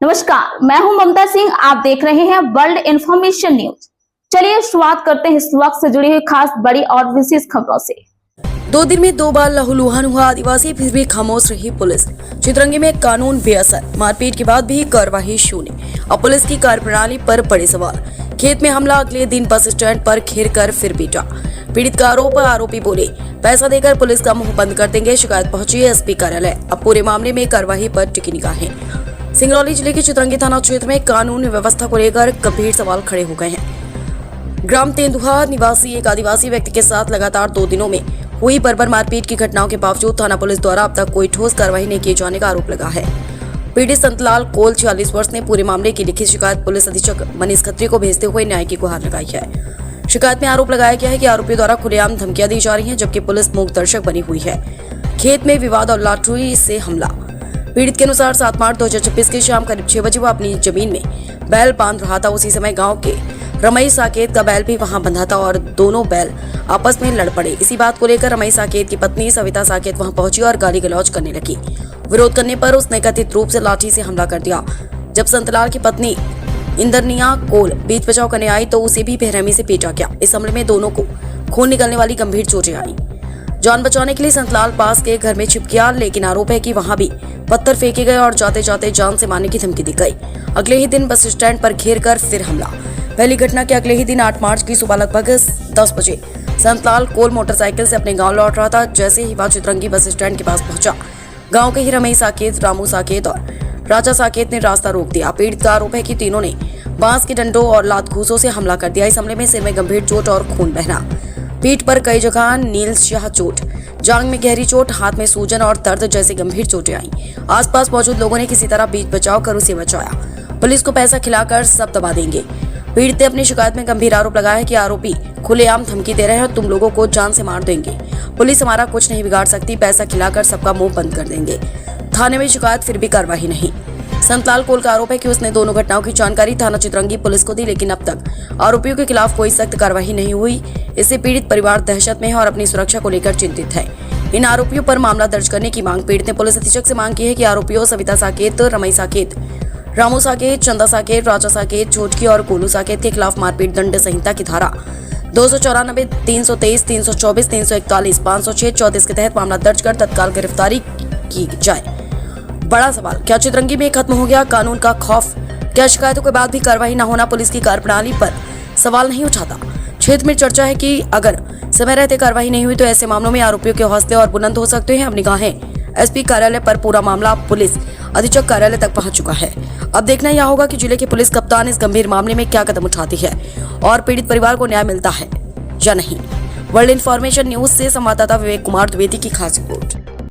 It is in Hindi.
नमस्कार, मैं हूं ममता सिंह। आप देख रहे हैं वर्ल्ड इन्फॉर्मेशन न्यूज। चलिए शुरुआत करते हैं इस वक्त से जुड़ी हुई खास बड़ी और विशेष खबरों से। 2 दिन में 2 बार लहूलुहान हुआ आदिवासी, फिर भी खामोश रही पुलिस। चितरंगी में कानून बेअसर, मारपीट के बाद भी कार्रवाई शून्य। अब पुलिस की कार्यप्रणाली पर बड़े सवाल। खेत में हमला, अगले दिन बस स्टैंड पर घेर कर फिर पीटा। पीड़ित का आरोपी बोले पैसा देकर पुलिस का मुंह बंद कर देंगे। शिकायत पहुंची एसपी कार्यालय। अब पूरे मामले में कार्रवाई पर टिकी निगाहें। सिंगरौली जिले के चितरंगी थाना क्षेत्र में कानून व्यवस्था को लेकर गंभीर सवाल खड़े हो गए हैं। ग्राम तेंदुआ निवासी एक आदिवासी व्यक्ति के साथ लगातार 2 दिनों में हुई बर्बर मारपीट की घटनाओं के बावजूद थाना पुलिस द्वारा अब तक कोई ठोस कार्रवाई नहीं किए जाने का आरोप लगा है। पीड़ित संतलाल कोल 46 वर्ष ने पूरे मामले की लिखित शिकायत पुलिस अधीक्षक मनीष खत्री को भेजते हुए न्याय की गुहार लगाई है। शिकायत में आरोप लगाया गया है कि आरोपियों द्वारा खुलेआम धमकियां दी जा रही हैं, जबकि पुलिस मूक दर्शक बनी हुई है। खेत में विवाद और लाठरी से हमला। पीड़ित के अनुसार 7 मार्च 2026 की शाम करीब 6 बजे वो अपनी जमीन में बैल बांध रहा था। उसी समय गांव के रमई साकेत का बैल भी वहां बंधा था और दोनों बैल आपस में लड़ पड़े। इसी बात को लेकर रमई साकेत की पत्नी सविता साकेत वहां पहुंची और गाली गलौज करने लगी। विरोध करने पर उसने कथित रूप से लाठी से हमला कर दिया। जब संतलाल की पत्नी इंद्रनिया कोल बीच बचाव करने आई तो उसे भी बेरहमी से पीटा गया। इस हमले में दोनों को खून निकलने वाली गंभीर चोटें आई। जान बचाने के लिए संतलाल पास के घर में छिप गया, लेकिन आरोप है कि वहां भी पत्थर फेंके गए और जाते जाते जान से मारने की धमकी दी गई। अगले ही दिन बस स्टैंड पर घेर कर फिर हमला। पहली घटना के अगले ही दिन 8 मार्च की सुबह लगभग 10 बजे संतलाल कोल मोटरसाइकिल से अपने गांव लौट रहा था। जैसे ही वह चितरंगी बस स्टैंड के पास पहुंचा, गांव के ही रमई साकेत, रामू साकेत और राजा साकेत ने रास्ता रोक दिया। पीड़ित का आरोप है कि तीनों ने बांस के डंडों और लात घूसों से हमला कर दिया। इस हमले में सिर में गंभीर चोट और खून बहना, पीठ पर कई जगह नील स्याह चोट, जांघ में गहरी चोट, हाथ में सूजन और दर्द जैसी गंभीर चोटें आईं। आसपास मौजूद लोगों ने किसी तरह बीच बचाव कर उसे बचाया। पुलिस को पैसा खिलाकर सब दबा देंगे। पीड़ित ने अपनी शिकायत में गंभीर आरोप लगाया है कि आरोपी खुलेआम धमकी दे रहे हैं और तुम लोगों को जान से मार देंगे। पुलिस हमारा कुछ नहीं बिगाड़ सकती, पैसा खिलाकर सबका मुंह बंद कर देंगे। थाने में शिकायत, फिर भी कार्रवाई नहीं। संतलाल कोल का आरोप है कि उसने दोनों घटनाओं की जानकारी थाना चितरंगी पुलिस को दी, लेकिन अब तक आरोपियों के खिलाफ कोई सख्त कार्रवाई नहीं हुई। इससे पीड़ित परिवार दहशत में है और अपनी सुरक्षा को लेकर चिंतित है। इन आरोपियों पर मामला दर्ज करने की मांग पीड़ित ने पुलिस अधीक्षक से मांग की है कि आरोपियों सविता साकेत, रमई साकेत, रामू साकेत, चंदा साकेत, राजा साकेत, छोटकी और कोलू साकेत के खिलाफ मारपीट दंड संहिता की धारा 294, 323, 324, 341, 506, 34 के तहत मामला दर्ज कर तत्काल गिरफ्तारी की जाए। बड़ा सवाल, क्या चितरंगी में खत्म हो गया कानून का खौफ? क्या शिकायतों के बाद भी कार्रवाई न होना पुलिस की कार्यप्रणाली पर सवाल नहीं उठाता? क्षेत्र में चर्चा है कि अगर समय रहते कार्रवाई नहीं हुई तो ऐसे मामलों में आरोपियों के हौसले और बुलंद हो सकते हैं। अब निगाहें एसपी कार्यालय पर। पूरा मामला पुलिस अधीक्षक कार्यालय तक पहुंच चुका है। अब देखना यह होगा कि जिले के पुलिस कप्तान इस गंभीर मामले में क्या कदम उठाती है और पीड़ित परिवार को न्याय मिलता है या नहीं। वर्ल्ड इन्फॉर्मेशन न्यूज से संवाददाता विवेक कुमार द्विवेदी की खास रिपोर्ट।